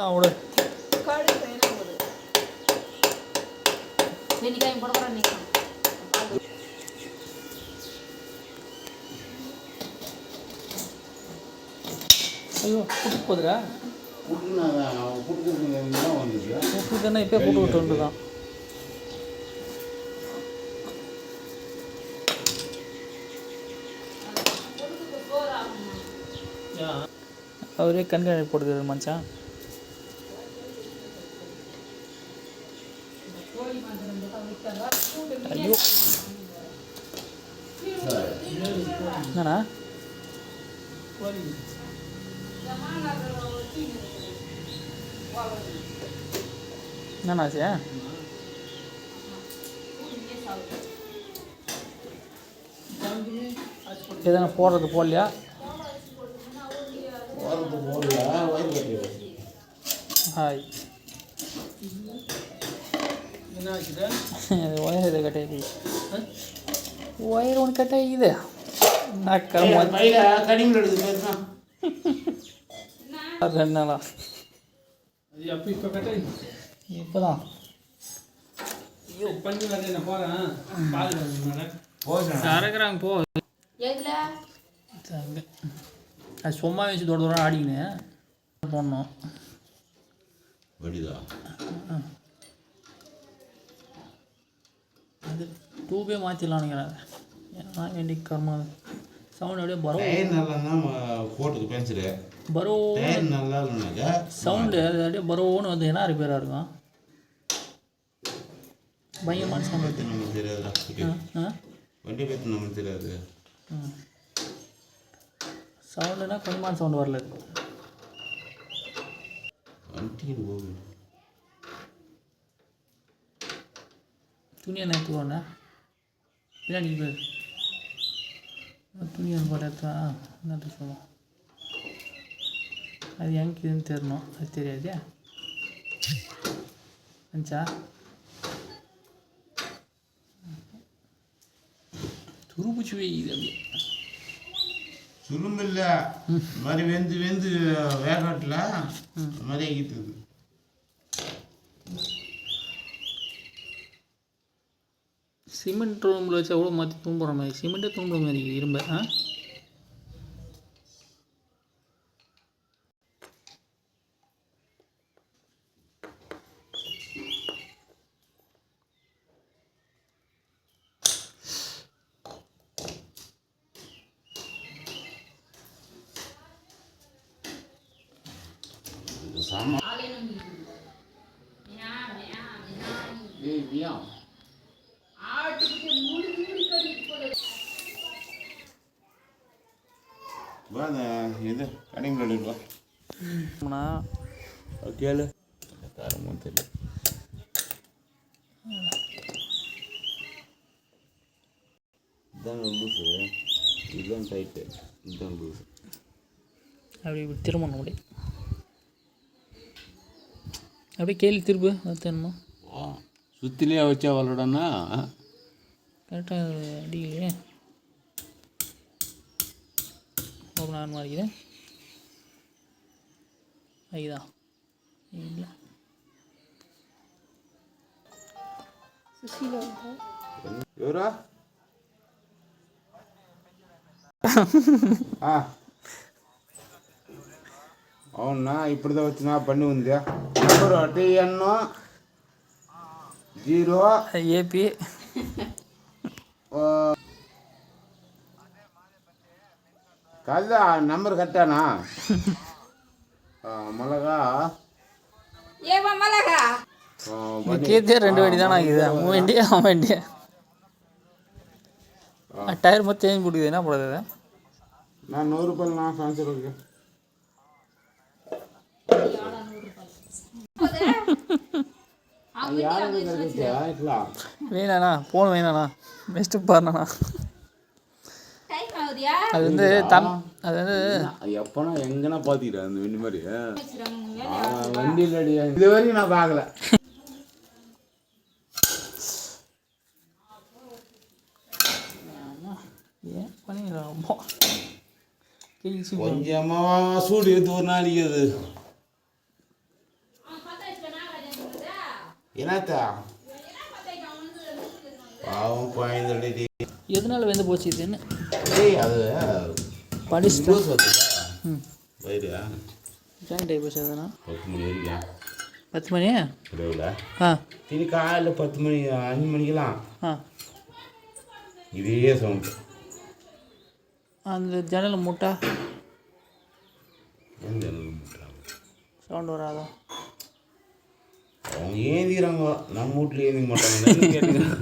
அவட கடு செய்யணும் போது வெண்ணிக்காயும் போட போகிறேன் நிற்கும். ஐயோ புட்டு போதுரா புட்டு தானே இப்போ புட்டு விட்டு வந்து தான் அவரே கண்காணி போட்டுக்கிறார் மச்சான். ஐயோ என்னண்ணா என்னண்ணாச்சு எதனா போடுறது போடலையா? ஹாய் ஒயர் இது கட்டாயிது. ஒயர் ஒன்று கட்டாயிது. ரெண்டு நாளா இப்போதான் அரைக்கிறாங்க போ. அது சும்மா வச்சு தோட தூரம் ஆடிக்கின்னு போடணும். அது டூபே மாற்றிடலாம் நினைக்கிறேன். ஏன்னா வேண்டி கர்மா சவுண்ட் அப்படியே பரோ பரோ சவுண்டு அது அப்படியே பரோன்னு வந்து என்ன ரிப்பேராக இருக்கும். பயங்கரமான சவுண்ட் சவுண்டுனா கொஞ்சமான சவுண்டு வரல. துணியை நேற்றுக்கோண்ணே பின்னாடி துணி போல எடுத்தா என்ன சொல்லுவோம். அது எங்கேன்னு தெரியணும். அது தெரியாதே அஞ்சா துருபூச்சி வைக்குது அப்படியே சுருமில்ல மாதிரி வெந்து வெந்து வேகாட்டில் மாதிரி ஆகிட்டு. சிமெண்ட் ரூமில் வச்சா கூட மாற்றி தூம்புற மாதிரி சிமெண்ட்டே தூம்புற மாதிரி இரும்ப. இது கடைங்களா கேளு காரமும் தெரியல. இதுதான் லூஸு, இதுதான் டைட்டு, இதுதான் லூஸு. அப்படி திரும்பணும் அப்படி அப்படியே கேள்வி திருப்பு அது தெரியுமா? சுற்றிலே வச்சா வளடனா கரெக்டாக அடிக்கலையே. ரொம்ப நேரம் மாறிக்குது. ஐதா இல்லை ఎవరా అవునా ఇప్పుడుదా వచ్చినా బండి ఉందా నెంబరు TN 0 AP కాదా నెంబర్ కట్టానా மிளகா ஏவா மிளகா கீர்த்தியே 2 வண்டி தானே ஆகுது. அவன் வண்டி அவன் வண்டி டயர் மொத்தம் சேஞ்ச் போட்டுக்குது. என்ன போடுறது? நான் 100 ரூபாய் நான் ஃபேன்சி இருக்கு. வேணாண்ணா போன் வேணாண்ணா பெஸ்ட்டு பாருண்ணா. அது வந்து அது வந்து எப்போனா எங்கன்னா பார்த்துக்கிறேன் அந்த வண்டி மாதிரி வண்டியில் அடியா இது வரைக்கும் நான் பார்க்கல. ஏன் பண்ணிக்கலாம் கொஞ்சமாக சூடு எடுத்து ஒரு நாளைக்கு அது என்னத்தா பாவம் குழந்தை எதனால வெந்து போச்சு இதுன்னு டேய் அது படிச்சுட்டு ஜூஸ் வச்சுதா வயிறு ஜாயிண்ட் ஆகி போச்சு அதனா 10 மணி வரைக்கும் 10 மணி இரவுல ஆ திரு காலையில் 10 மணி 5 மணிக்கெல்லாம் ஆ இதே சவுண்டு அந்த ஜன்னல் முட்டா எந்த முட்டாங்க சவுண்ட் வராதா அவங்க ஏந்திக்கிறாங்க நம்ம வீட்டில் ஏந்திக்க மாட்டாங்க கேட்டுக்கிறேன்